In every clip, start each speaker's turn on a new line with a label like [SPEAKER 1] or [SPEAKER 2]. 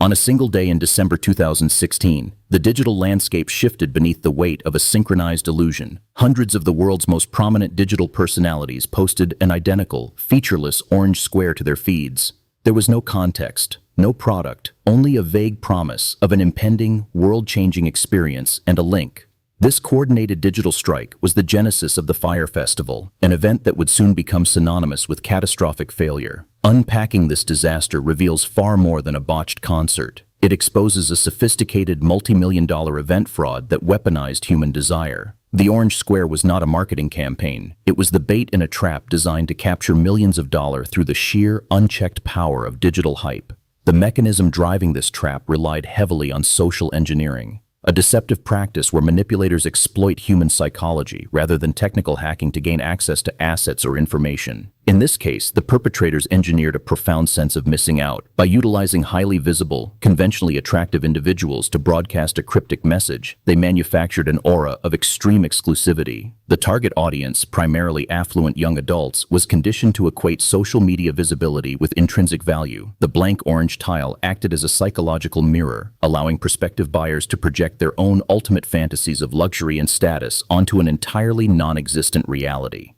[SPEAKER 1] On a single day in December 2016, the digital landscape shifted beneath the weight of a synchronized illusion. Hundreds of the world's most prominent digital personalities posted an identical, featureless orange square to their feeds. There was no context, no product, only a vague promise of an impending, world-changing experience and a link. This coordinated digital strike was the genesis of the Fyre Festival, an event that would soon become synonymous with catastrophic failure. Unpacking this disaster reveals far more than a botched concert. It exposes a sophisticated multi-million-dollar event fraud that weaponized human desire. The Orange Square was not a marketing campaign. It was the bait in a trap designed to capture millions of dollars through the sheer, unchecked power of digital hype. The mechanism driving this trap relied heavily on social engineering, a deceptive practice where manipulators exploit human psychology rather than technical hacking to gain access to assets or information. In this case, the perpetrators engineered a profound sense of missing out by utilizing highly visible, conventionally attractive individuals to broadcast a cryptic message. They manufactured an aura of extreme exclusivity. The target audience, primarily affluent young adults, was conditioned to equate social media visibility with intrinsic value. The blank orange tile acted as a psychological mirror, allowing prospective buyers to project their own ultimate fantasies of luxury and status onto an entirely non-existent reality.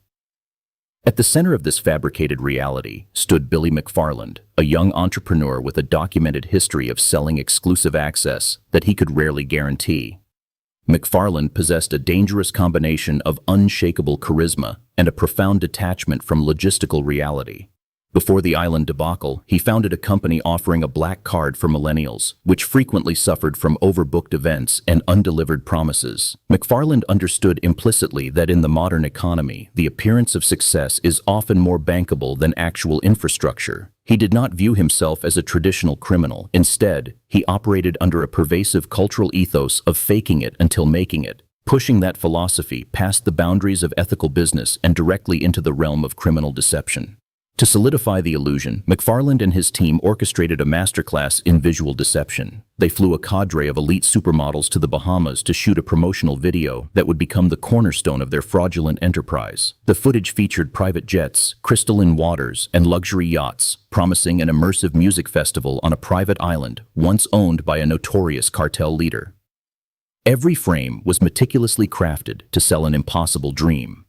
[SPEAKER 1] At the center of this fabricated reality stood Billy McFarland, a young entrepreneur with a documented history of selling exclusive access that he could rarely guarantee. McFarland possessed a dangerous combination of unshakable charisma and a profound detachment from logistical reality. Before the island debacle, he founded a company offering a black card for millennials, which frequently suffered from overbooked events and undelivered promises. McFarland understood implicitly that in the modern economy, the appearance of success is often more bankable than actual infrastructure. He did not view himself as a traditional criminal. Instead, he operated under a pervasive cultural ethos of faking it until making it, pushing that philosophy past the boundaries of ethical business and directly into the realm of criminal deception. To solidify the illusion, McFarland and his team orchestrated a masterclass in visual deception. They flew a cadre of elite supermodels to the Bahamas to shoot a promotional video that would become the cornerstone of their fraudulent enterprise. The footage featured private jets, crystalline waters, and luxury yachts, promising an immersive music festival on a private island once owned by a notorious cartel leader. Every frame was meticulously crafted to sell an impossible dream.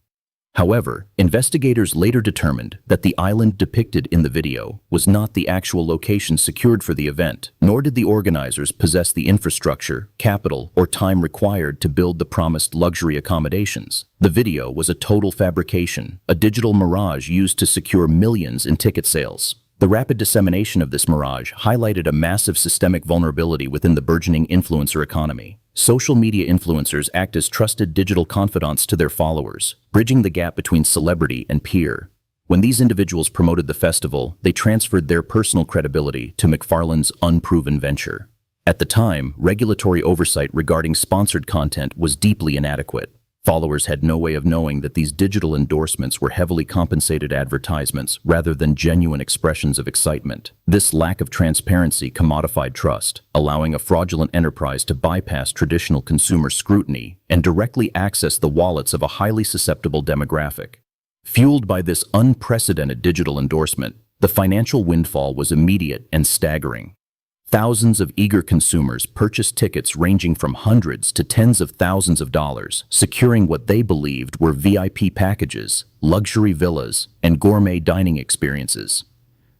[SPEAKER 1] However, investigators later determined that the island depicted in the video was not the actual location secured for the event, nor did the organizers possess the infrastructure, capital, or time required to build the promised luxury accommodations. The video was a total fabrication, a digital mirage used to secure millions in ticket sales. The rapid dissemination of this mirage highlighted a massive systemic vulnerability within the burgeoning influencer economy. Social media influencers act as trusted digital confidants to their followers, bridging the gap between celebrity and peer. When these individuals promoted the festival, they transferred their personal credibility to McFarland's unproven venture. At the time, regulatory oversight regarding sponsored content was deeply inadequate. Followers had no way of knowing that these digital endorsements were heavily compensated advertisements rather than genuine expressions of excitement. This lack of transparency commodified trust, allowing a fraudulent enterprise to bypass traditional consumer scrutiny and directly access the wallets of a highly susceptible demographic. Fueled by this unprecedented digital endorsement, the financial windfall was immediate and staggering. Thousands of eager consumers purchased tickets ranging from hundreds to tens of thousands of dollars, securing what they believed were VIP packages, luxury villas, and gourmet dining experiences.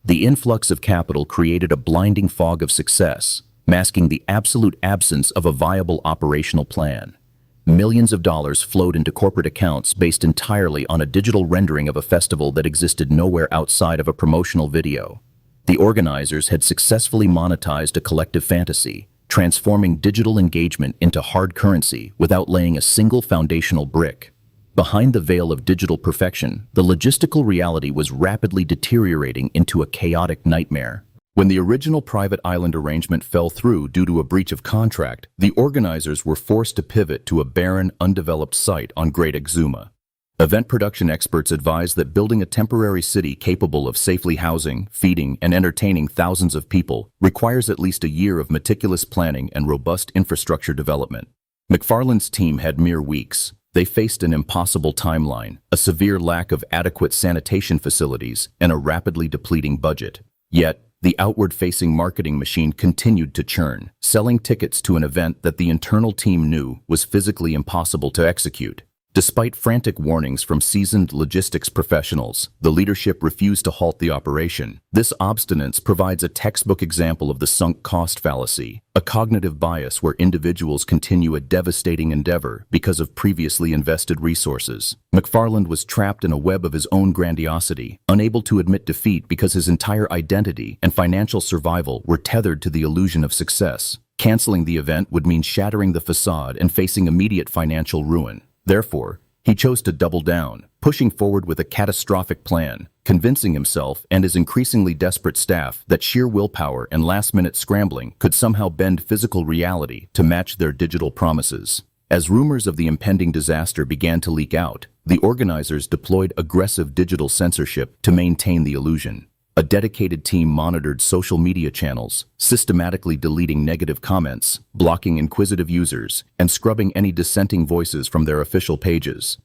[SPEAKER 1] The influx of capital created a blinding fog of success, masking the absolute absence of a viable operational plan. Millions of dollars flowed into corporate accounts based entirely on a digital rendering of a festival that existed nowhere outside of a promotional video. The organizers had successfully monetized a collective fantasy, transforming digital engagement into hard currency without laying a single foundational brick. Behind the veil of digital perfection, the logistical reality was rapidly deteriorating into a chaotic nightmare. When the original private island arrangement fell through due to a breach of contract, the organizers were forced to pivot to a barren, undeveloped site on Great Exuma. Event production experts advise that building a temporary city capable of safely housing, feeding, and entertaining thousands of people requires at least a year of meticulous planning and robust infrastructure development. McFarland's team had mere weeks. They faced an impossible timeline, a severe lack of adequate sanitation facilities, and a rapidly depleting budget. Yet, the outward-facing marketing machine continued to churn, selling tickets to an event that the internal team knew was physically impossible to execute. Despite frantic warnings from seasoned logistics professionals, the leadership refused to halt the operation. This obstinance provides a textbook example of the sunk cost fallacy, a cognitive bias where individuals continue a devastating endeavor because of previously invested resources. McFarland was trapped in a web of his own grandiosity, unable to admit defeat because his entire identity and financial survival were tethered to the illusion of success. Canceling the event would mean shattering the facade and facing immediate financial ruin. Therefore, he chose to double down, pushing forward with a catastrophic plan, convincing himself and his increasingly desperate staff that sheer willpower and last-minute scrambling could somehow bend physical reality to match their digital promises. As rumors of the impending disaster began to leak out, the organizers deployed aggressive digital censorship to maintain the illusion. A dedicated team monitored social media channels, systematically deleting negative comments, blocking inquisitive users, and scrubbing any dissenting voices from their official pages.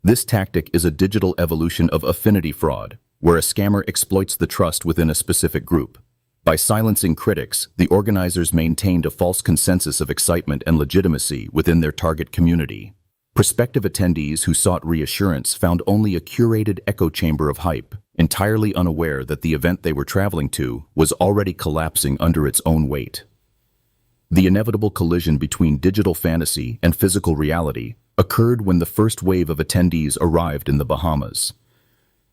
[SPEAKER 1] This tactic is a digital evolution of affinity fraud, where a scammer exploits the trust within a specific group. By silencing critics, the organizers maintained a false consensus of excitement and legitimacy within their target community. Prospective attendees who sought reassurance found only a curated echo chamber of hype, entirely unaware that the event they were traveling to was already collapsing under its own weight. The inevitable collision between digital fantasy and physical reality occurred when the first wave of attendees arrived in the Bahamas.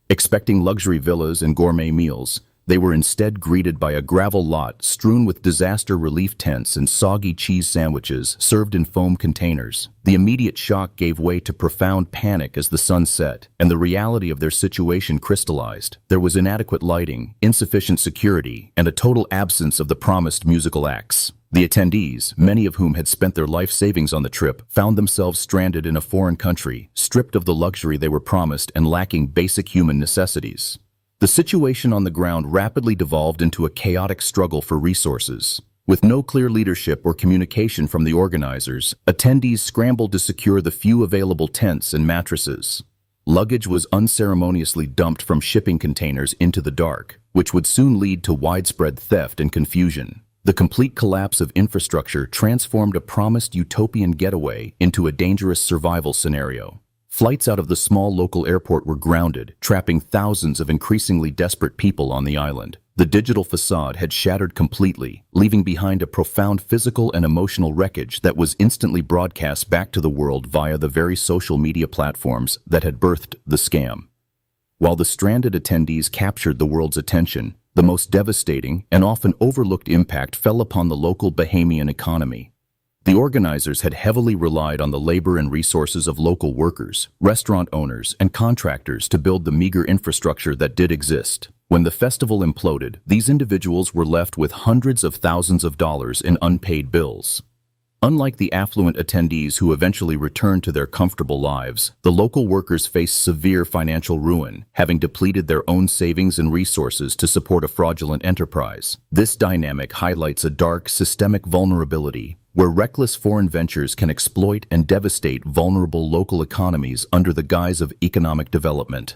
[SPEAKER 1] Expecting luxury villas and gourmet meals, they were instead greeted by a gravel lot strewn with disaster relief tents and soggy cheese sandwiches served in foam containers. The immediate shock gave way to profound panic as the sun set, and the reality of their situation crystallized. There was inadequate lighting, insufficient security, and a total absence of the promised musical acts. The attendees, many of whom had spent their life savings on the trip, found themselves stranded in a foreign country, stripped of the luxury they were promised and lacking basic human necessities. The situation on the ground rapidly devolved into a chaotic struggle for resources. With no clear leadership or communication from the organizers, attendees scrambled to secure the few available tents and mattresses. Luggage was unceremoniously dumped from shipping containers into the dark, which would soon lead to widespread theft and confusion. The complete collapse of infrastructure transformed a promised utopian getaway into a dangerous survival scenario. Flights out of the small local airport were grounded, trapping thousands of increasingly desperate people on the island. The digital facade had shattered completely, leaving behind a profound physical and emotional wreckage that was instantly broadcast back to the world via the very social media platforms that had birthed the scam. While the stranded attendees captured the world's attention, the most devastating and often overlooked impact fell upon the local Bahamian economy. The organizers had heavily relied on the labor and resources of local workers, restaurant owners, and contractors to build the meager infrastructure that did exist. When the festival imploded, these individuals were left with hundreds of thousands of dollars in unpaid bills. Unlike the affluent attendees who eventually returned to their comfortable lives, the local workers faced severe financial ruin, having depleted their own savings and resources to support a fraudulent enterprise. This dynamic highlights a dark, systemic vulnerability where reckless foreign ventures can exploit and devastate vulnerable local economies under the guise of economic development.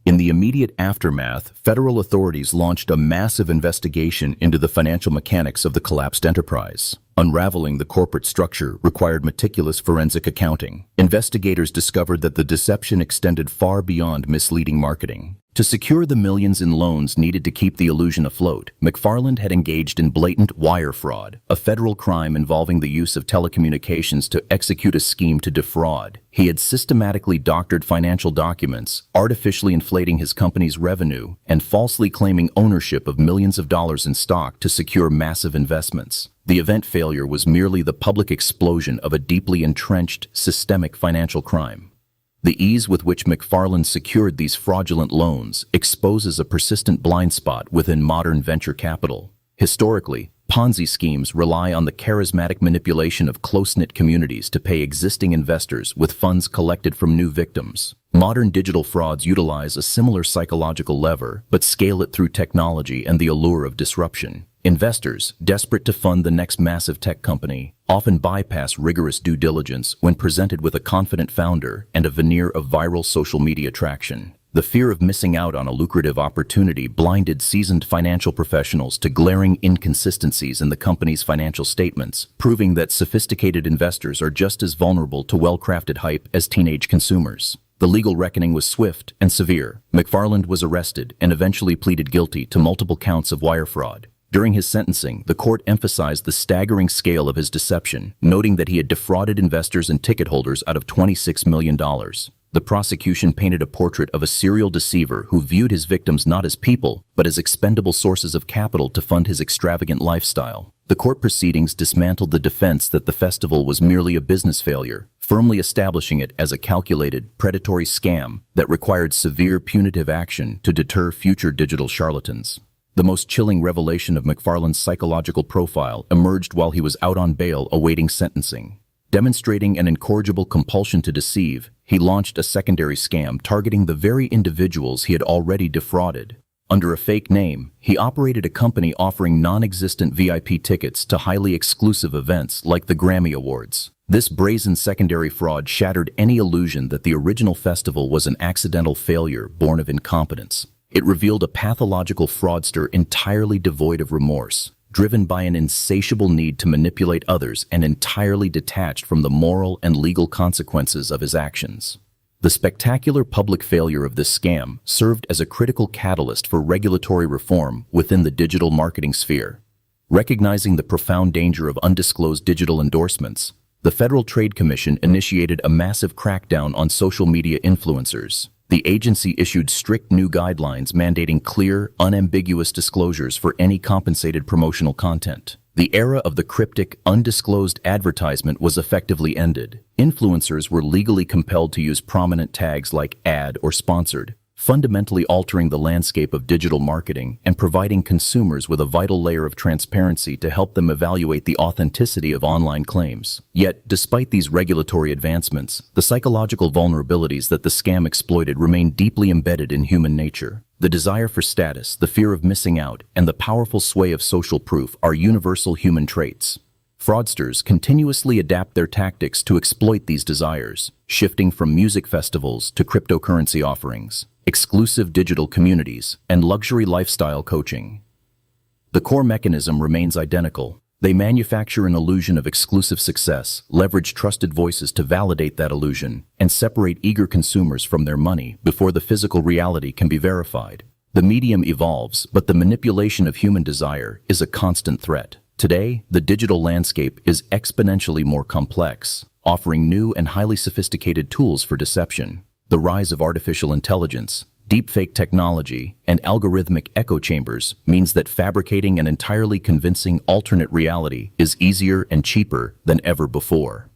[SPEAKER 1] In the immediate aftermath, federal authorities launched a massive investigation into the financial mechanics of the collapsed enterprise. Unraveling the corporate structure required meticulous forensic accounting. Investigators discovered that the deception extended far beyond misleading marketing. To secure the millions in loans needed to keep the illusion afloat, McFarland had engaged in blatant wire fraud, a federal crime involving the use of telecommunications to execute a scheme to defraud. He had systematically doctored financial documents, artificially inflating his company's revenue, and falsely claiming ownership of millions of dollars in stock to secure massive investments. The event failure was merely the public explosion of a deeply entrenched, systemic financial crime. The ease with which McFarland secured these fraudulent loans exposes a persistent blind spot within modern venture capital. Historically, Ponzi schemes rely on the charismatic manipulation of close-knit communities to pay existing investors with funds collected from new victims. Modern digital frauds utilize a similar psychological lever, but scale it through technology and the allure of disruption. Investors, desperate to fund the next massive tech company, often bypass rigorous due diligence when presented with a confident founder and a veneer of viral social media traction. The fear of missing out on a lucrative opportunity blinded seasoned financial professionals to glaring inconsistencies in the company's financial statements, proving that sophisticated investors are just as vulnerable to well-crafted hype as teenage consumers. The legal reckoning was swift and severe. McFarland was arrested and eventually pleaded guilty to multiple counts of wire fraud. During his sentencing, the court emphasized the staggering scale of his deception, noting that he had defrauded investors and ticket holders out of $26 million. The prosecution painted a portrait of a serial deceiver who viewed his victims not as people, but as expendable sources of capital to fund his extravagant lifestyle. The court proceedings dismantled the defense that the festival was merely a business failure, firmly establishing it as a calculated, predatory scam that required severe punitive action to deter future digital charlatans. The most chilling revelation of McFarland's psychological profile emerged while he was out on bail awaiting sentencing. Demonstrating an incorrigible compulsion to deceive, he launched a secondary scam targeting the very individuals he had already defrauded. Under a fake name, he operated a company offering non-existent VIP tickets to highly exclusive events like the Grammy Awards. This brazen secondary fraud shattered any illusion that the original festival was an accidental failure born of incompetence. It revealed a pathological fraudster entirely devoid of remorse, driven by an insatiable need to manipulate others and entirely detached from the moral and legal consequences of his actions. The spectacular public failure of this scam served as a critical catalyst for regulatory reform within the digital marketing sphere. Recognizing the profound danger of undisclosed digital endorsements, the Federal Trade Commission initiated a massive crackdown on social media influencers. The agency issued strict new guidelines mandating clear, unambiguous disclosures for any compensated promotional content. The era of the cryptic, undisclosed advertisement was effectively ended. Influencers were legally compelled to use prominent tags like ad or sponsored, fundamentally altering the landscape of digital marketing and providing consumers with a vital layer of transparency to help them evaluate the authenticity of online claims. Yet, despite these regulatory advancements, the psychological vulnerabilities that the scam exploited remain deeply embedded in human nature. The desire for status, the fear of missing out, and the powerful sway of social proof are universal human traits. Fraudsters continuously adapt their tactics to exploit these desires, shifting from music festivals to cryptocurrency offerings, exclusive digital communities, and luxury lifestyle coaching. The core mechanism remains identical. They manufacture an illusion of exclusive success, leverage trusted voices to validate that illusion, and separate eager consumers from their money before the physical reality can be verified. The medium evolves, but the manipulation of human desire is a constant threat. Today, the digital landscape is exponentially more complex, offering new and highly sophisticated tools for deception. The rise of artificial intelligence, deepfake technology, and algorithmic echo chambers means that fabricating an entirely convincing alternate reality is easier and cheaper than ever before.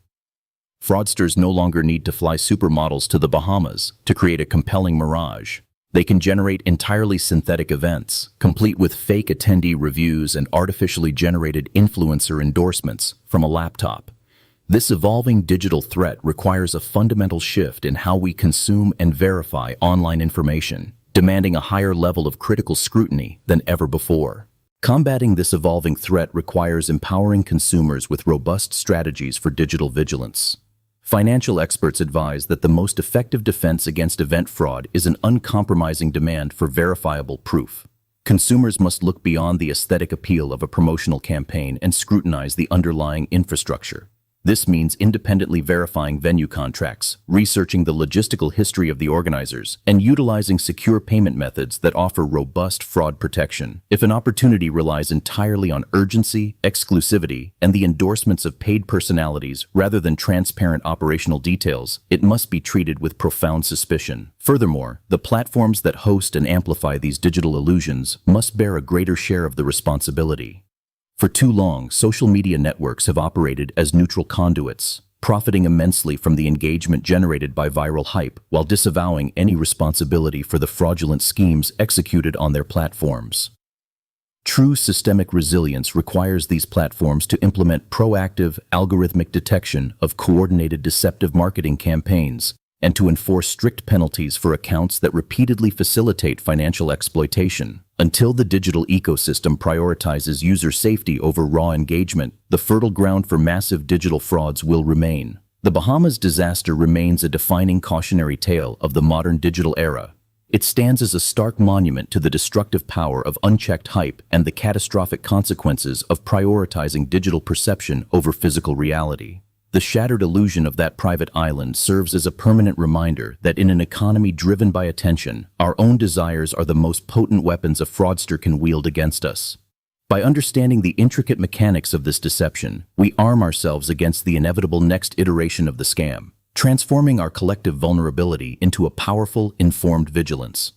[SPEAKER 1] Fraudsters no longer need to fly supermodels to the Bahamas to create a compelling mirage. They can generate entirely synthetic events, complete with fake attendee reviews and artificially generated influencer endorsements from a laptop. This evolving digital threat requires a fundamental shift in how we consume and verify online information, demanding a higher level of critical scrutiny than ever before. Combating this evolving threat requires empowering consumers with robust strategies for digital vigilance. Financial experts advise that the most effective defense against event fraud is an uncompromising demand for verifiable proof. Consumers must look beyond the aesthetic appeal of a promotional campaign and scrutinize the underlying infrastructure. This means independently verifying venue contracts, researching the logistical history of the organizers, and utilizing secure payment methods that offer robust fraud protection. If an opportunity relies entirely on urgency, exclusivity, and the endorsements of paid personalities rather than transparent operational details, it must be treated with profound suspicion. Furthermore, the platforms that host and amplify these digital illusions must bear a greater share of the responsibility. For too long, social media networks have operated as neutral conduits, profiting immensely from the engagement generated by viral hype while disavowing any responsibility for the fraudulent schemes executed on their platforms. True systemic resilience requires these platforms to implement proactive, algorithmic detection of coordinated deceptive marketing campaigns and to enforce strict penalties for accounts that repeatedly facilitate financial exploitation. Until the digital ecosystem prioritizes user safety over raw engagement, the fertile ground for massive digital frauds will remain. The Bahamas disaster remains a defining cautionary tale of the modern digital era. It stands as a stark monument to the destructive power of unchecked hype and the catastrophic consequences of prioritizing digital perception over physical reality. The shattered illusion of that private island serves as a permanent reminder that in an economy driven by attention, our own desires are the most potent weapons a fraudster can wield against us. By understanding the intricate mechanics of this deception, we arm ourselves against the inevitable next iteration of the scam, transforming our collective vulnerability into a powerful, informed vigilance.